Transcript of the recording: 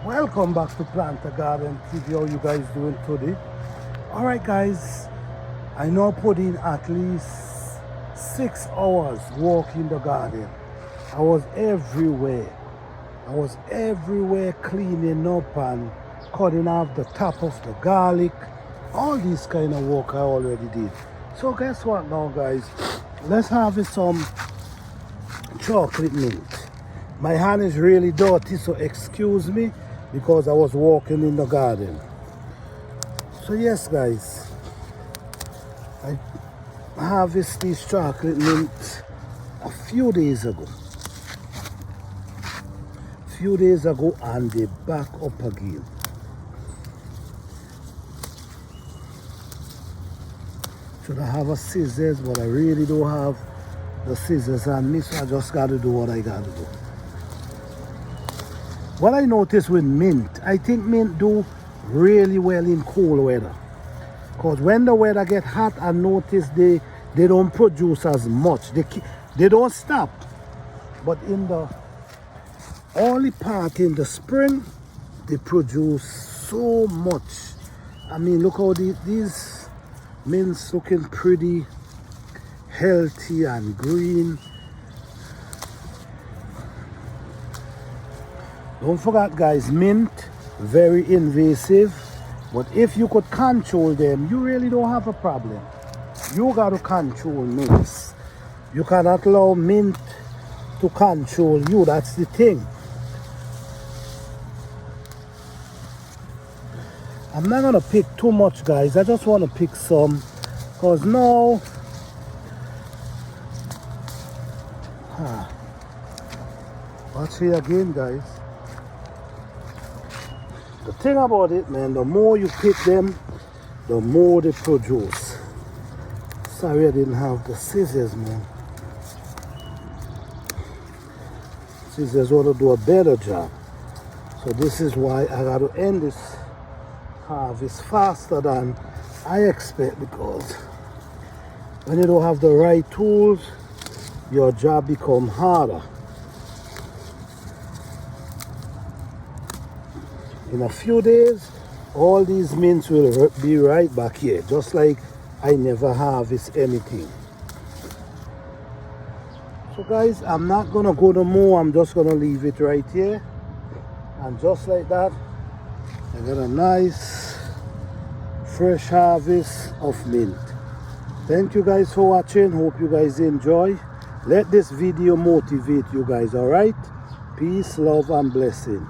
Welcome back to Plant a Garden TV. How you guys doing today? Alright guys, I now put in at least 6 hours walking the garden. I was everywhere cleaning up and cutting off the top of the garlic. All these kind of work I already did. So guess what now guys, let's harvest some chocolate mint. My hand is really dirty, so excuse me, because I was walking in the garden. So yes guys, I harvested this chocolate mint a few days ago, and they back up again. Should I have a scissors, but I really don't have the scissors on me, so I just got to do what I got to do. What I noticed with mint, I think mint do really well in cold weather. Because when the weather get hot, I notice they don't produce as much. They don't stop. But in the early part in the spring, they produce so much. I mean, look how these mints looking pretty healthy and green. Don't forget guys, mint very invasive, but if you could control them, you really don't have a problem. You got to control mints. You cannot allow mint to control you. That's the thing. I'm not gonna pick too much guys, I just want to pick some, because now watch here again guys. The thing about it, man, the more you pick them, the more they produce. Sorry I didn't have the scissors, man. Scissors ought to do a better job. So this is why I got to end this harvest faster than I expect, because when you don't have the right tools, your job becomes harder. In a few days, all these mints will be right back here, just like I never harvest anything. So guys, I'm not gonna go no more. I'm just gonna leave it right here, and just like that, I got a nice fresh harvest of mint. Thank you guys for watching. Hope you guys enjoy. Let this video motivate you guys. All right, peace, love and blessing.